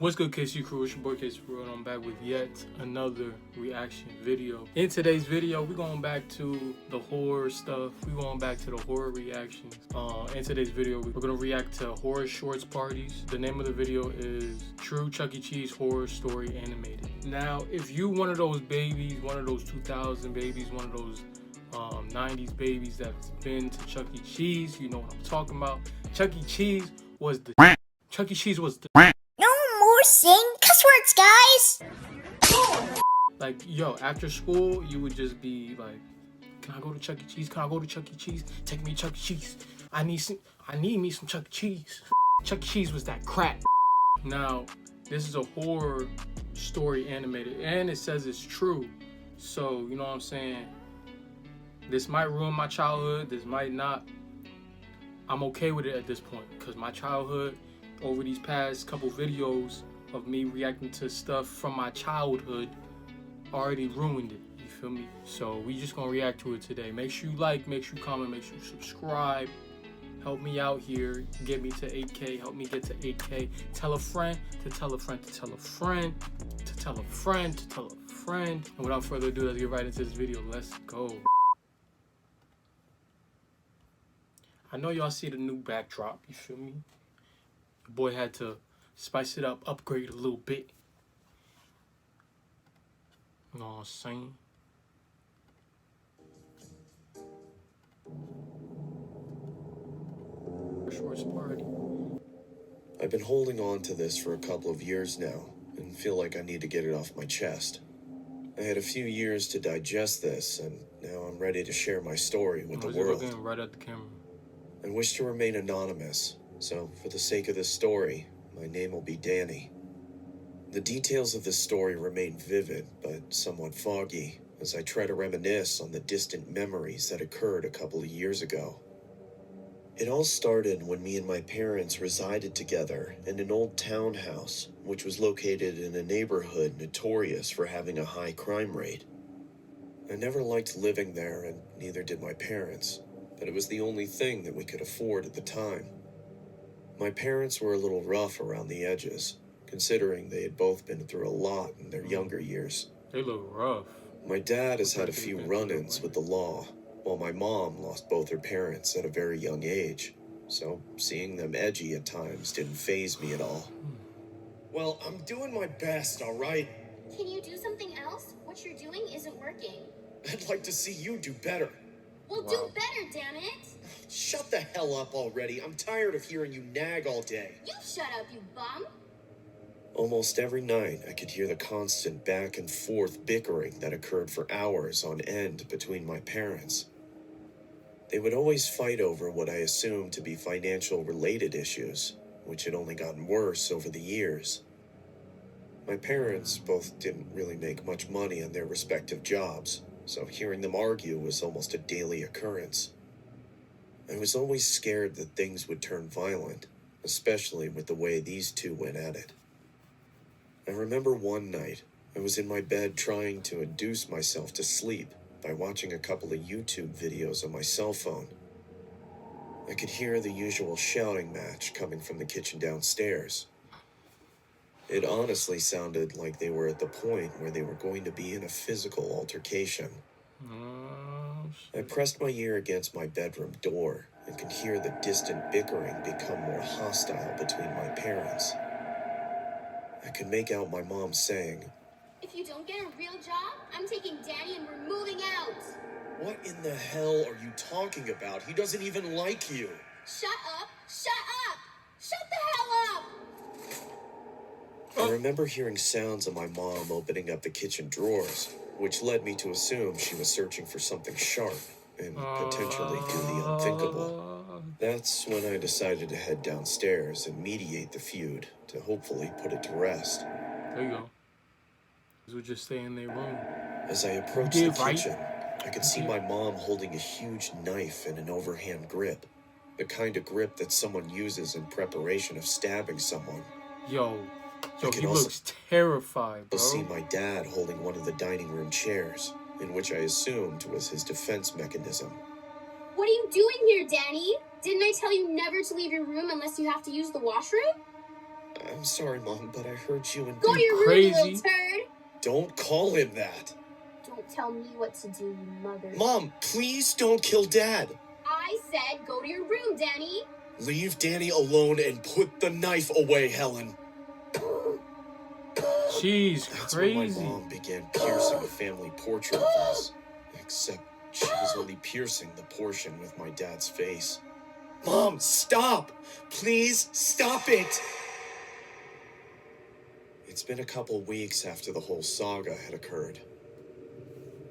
What's good, KC Crew? It's your boy KC Crew, and I'm back with yet another reaction video. In today's video, we're going back to the horror stuff. We're going back to the horror reactions. In today's video, we're going to react to Horror Shorts Parties. The name of the video is True Chuck E. Cheese Horror Story Animated. Now, if you one of those babies, one of those 2000 babies, one of those 90s babies that's been to Chuck E. Cheese, you know what I'm talking about. Chuck E. Cheese was the... No more saying cuss words, guys! Like, yo, after school, you would just be like, can I go to Chuck E. Cheese? Can I go to Chuck E. Cheese? Take me to Chuck E. Cheese. I need me some Chuck E. Cheese. Chuck E. Cheese was that crack. Now, this is a horror story animated, and it says it's true. So, you know what I'm saying? This might ruin my childhood. This might not. I'm okay with it at this point, because my childhood, over these past couple videos of me reacting to stuff from my childhood, already ruined it. You feel me? So we just gonna react to it today. Make sure you like, make sure you comment, make sure you subscribe. Help me out here. Get me to 8K. Help me get to 8K. Tell a friend to tell a friend to tell a friend to tell a friend to tell a friend. And without further ado, let's get right into this video. Let's go. I know y'all see the new backdrop. You feel me? The boy had to spice it up, upgrade a little bit. You know what I'm saying? Shorts party. I've been holding on to this for a couple of years now and feel like I need to get it off my chest. I had a few years to digest this, and now I'm ready to share my story with the world. Looking right at the camera. I wish to remain anonymous, so for the sake of this story, my name will be Danny. The details of this story remain vivid, but somewhat foggy, as I try to reminisce on the distant memories that occurred a couple of years ago. It all started when me and my parents resided together in an old townhouse, which was located in a neighborhood notorious for having a high crime rate. I never liked living there, and neither did my parents, but it was the only thing that we could afford at the time. My parents were a little rough around the edges, considering they had both been through a lot in their younger years. They look rough. My dad has had a few run-ins with the law, while my mom lost both her parents at a very young age, so seeing them edgy at times didn't faze me at all. Well, I'm doing my best, all right? Can you do something else? What you're doing isn't working. I'd like to see you do better. Well, do better, damn it! Shut the hell up already. I'm tired of hearing you nag all day. You shut up, you bum! Almost every night, I could hear the constant back and forth bickering that occurred for hours on end between my parents. They would always fight over what I assumed to be financial-related issues, which had only gotten worse over the years. My parents both didn't really make much money on their respective jobs, so hearing them argue was almost a daily occurrence. I was always scared that things would turn violent, especially with the way these two went at it. I remember one night, I was in my bed trying to induce myself to sleep by watching a couple of YouTube videos on my cell phone. I could hear the usual shouting match coming from the kitchen downstairs. It honestly sounded like they were at the point where they were going to be in a physical altercation. I pressed my ear against my bedroom door and could hear the distant bickering become more hostile between my parents. I could make out my mom saying, If you don't get a real job, I'm taking Danny and we're moving out! "What in the hell are you talking about? He doesn't even like you." Shut up! Shut up! Shut the hell up! I remember hearing sounds of my mom opening up the kitchen drawers, which led me to assume she was searching for something sharp and potentially do the unthinkable. That's when I decided to head downstairs and mediate the feud to hopefully put it to rest. There you go. This would just stay in their room. As I approached the kitchen, I could see my mom holding a huge knife in an overhand grip. The kind of grip that someone uses in preparation of stabbing someone. Yo, he looks terrified, bro. I see my dad holding one of the dining room chairs, in which I assumed was his defense mechanism. What are you doing here, Danny? Didn't I tell you never to leave your room unless you have to use the washroom? I'm sorry, Mom, but I heard you and... Go to your room, crazy. you little turd. Don't call him that. Don't tell me what to do, you mother. Mom, please don't kill Dad. I said go to your room, Danny. Leave Danny alone and put the knife away, Helen. She's That's when my crazy. mom began piercing a family portrait of us. Except she was only piercing the portion with my dad's face. Mom, stop! Please stop it! It's been a couple weeks after the whole saga had occurred.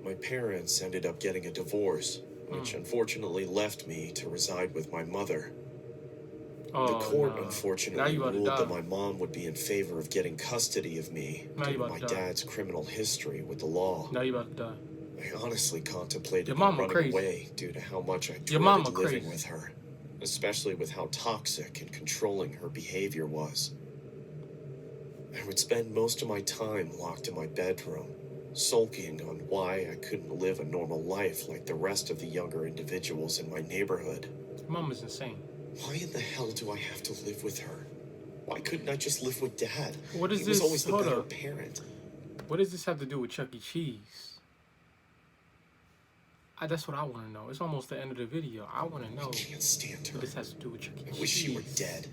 My parents ended up getting a divorce, which unfortunately left me to reside with my mother. Oh, The court no. Now unfortunately you about to ruled that die. my mom would be in favor of getting custody of me Now due you to about my to die. dad's criminal history with the law. Now you about to die. I honestly contemplated Your mama running crazy. away due to how much I Your dreaded mama living crazy. with her, especially with how toxic and controlling her behavior was. I would spend most of my time locked in my bedroom, sulking on why I couldn't live a normal life like the rest of the younger individuals in my neighborhood. Your mama's insane. Why in the hell do I have to live with her? Why couldn't I just live with Dad? What is He this? was always the Hold better up. parent. What does this have to do with Chuck E. Cheese? That's what I want to know. It's almost the end of the video. I want to know I can't stand her. what this has to do with Chuck E. Cheese. I wish she were dead.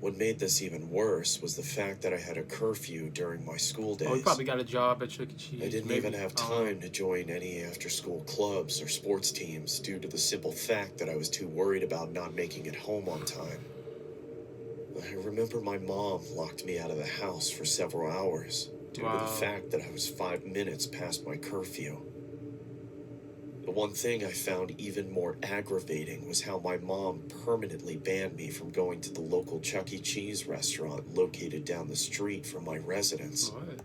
What made this even worse was the fact that I had a curfew during my school days. Oh, you probably got a job at Chuck E. Cheese. I didn't maybe. even have time to join any after-school clubs or sports teams due to the simple fact that I was too worried about not making it home on time. I remember my mom locked me out of the house for several hours due to Wow. the fact that I was 5 minutes past my curfew. The one thing I found even more aggravating was how my mom permanently banned me from going to the local Chuck E. Cheese restaurant located down the street from my residence. What?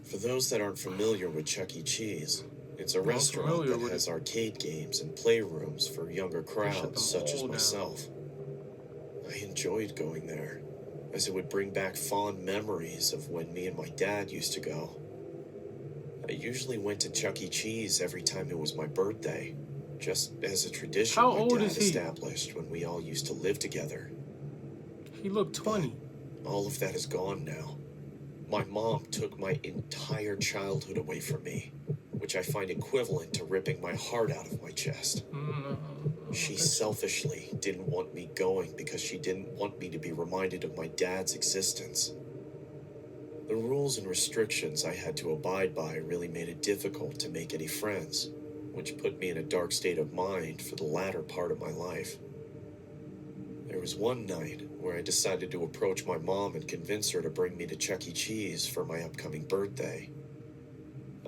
For those that aren't familiar with Chuck E. Cheese, it's a I'm restaurant familiar that with has it. arcade games and playrooms for younger shut crowds them such as all down. myself. I enjoyed going there, as it would bring back fond memories of when me and my dad used to go. I usually went to Chuck E. Cheese every time it was my birthday, just as a tradition How my old dad is he? established when we all used to live together. He looked 20. All of that is gone now. My mom took my entire childhood away from me, which I find equivalent to ripping my heart out of my chest. She selfishly didn't want me going because she didn't want me to be reminded of my dad's existence. The rules and restrictions I had to abide by really made it difficult to make any friends, which put me in a dark state of mind for the latter part of my life. There was one night where I decided to approach my mom and convince her to bring me to Chuck E. Cheese for my upcoming birthday.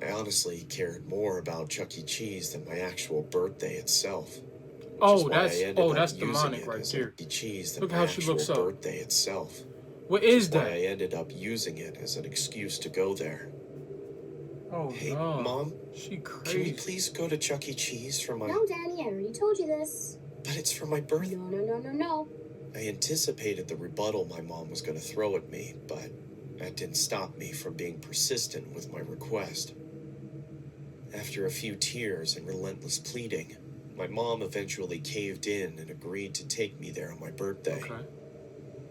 I honestly cared more about Chuck E. Cheese than my actual birthday itself. Which Oh, is why that's- I ended oh, up that's using demonic it right as there. Chuck E. Cheese than Look my how she actual looks up. birthday itself. What is Why I that? ended up using it as an excuse to go there. Oh, Hey, no. Mom, She can we crazy. please go to Chuck E. Cheese for my... No, Danny, I already told you this. But it's for my birthday. No. I anticipated the rebuttal my mom was going to throw at me, but that didn't stop me from being persistent with my request. After a few tears and relentless pleading, my mom eventually caved in and agreed to take me there on my birthday. Okay.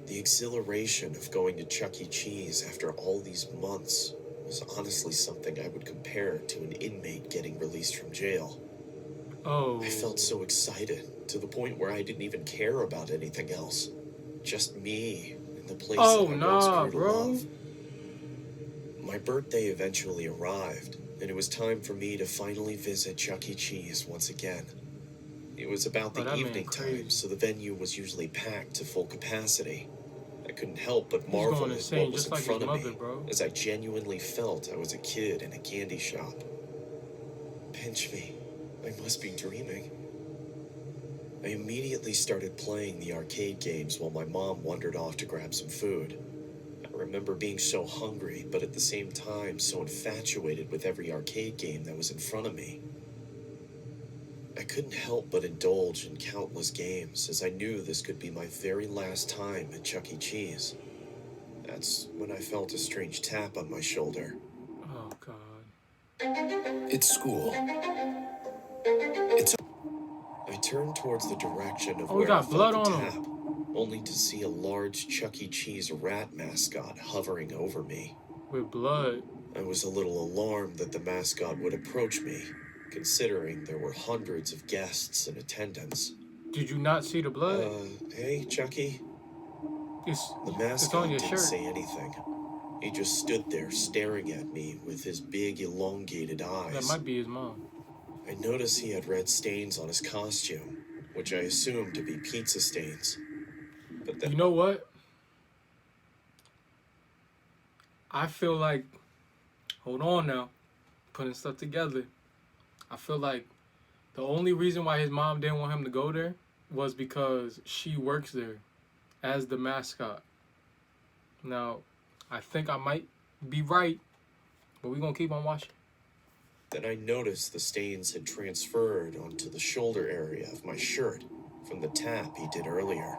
The exhilaration of going to Chuck E. Cheese after all these months was honestly something I would compare to an inmate getting released from jail. Oh. I felt so excited, to the point where I didn't even care about anything else. Just me and the place Oh, that I nah, once grew to bro. love. My birthday eventually arrived, and it was time for me to finally visit Chuck E. Cheese once again. It was about Oh, the that man evening crazy. time, so the venue was usually packed to full capacity. I couldn't help but He's marvel going at insane, what was just in like his front of mother, me, bro. as I genuinely felt I was a kid in a candy shop. Pinch me. I must be dreaming. I immediately started playing the arcade games while my mom wandered off to grab some food. I remember being so hungry, but at the same time so infatuated with every arcade game that was in front of me. I couldn't help but indulge in countless games, as I knew this could be my very last time at Chuck E. Cheese. That's when I felt a strange tap on my shoulder. Oh, God. It's school. I turned towards the direction of Oh, we where got I blood felt the on tap. him. only to see a large Chuck E. Cheese rat mascot hovering over me. With blood. I was a little alarmed that the mascot would approach me, considering there were hundreds of guests in attendance. Did you not see the blood? Hey, Chucky? It's The on mascot your didn't shirt. say anything. He just stood there staring at me with his big elongated eyes. That might be his mom. I noticed he had red stains on his costume, which I assumed to be pizza stains. But then You know what? I feel like, hold on now, putting stuff together. I feel like the only reason why his mom didn't want him to go there was because she works there as the mascot. Now, I think I might be right, but we're going to keep on watching. Then I noticed the stains had transferred onto the shoulder area of my shirt from the tap he did earlier.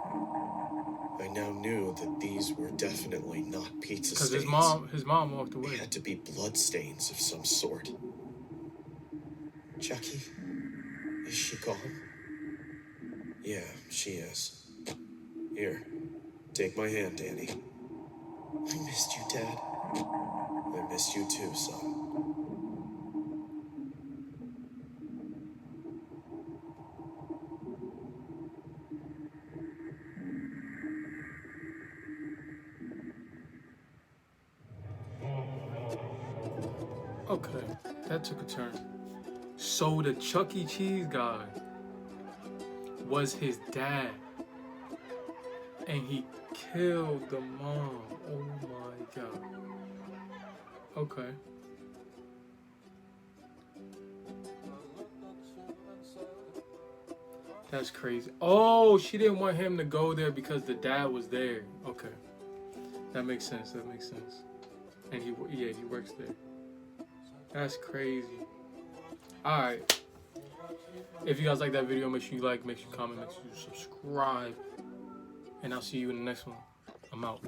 I now knew that these were definitely not pizza Because stains. his mom walked They away. had to be blood stains of some sort. Chucky? Is she gone? Yeah, she is. Here, take my hand, Danny. I missed you, Dad. I missed you too, son. Okay, that took a turn. So the Chuck E. Cheese guy was his dad. And he killed the mom. Oh my god. Okay. That's crazy. Oh, she didn't want him to go there because the dad was there. Okay. That makes sense. That makes sense. And he works there. That's crazy. Alright. If you guys like that video, make sure you like, make sure you comment, make sure you subscribe. And I'll see you in the next one. I'm out.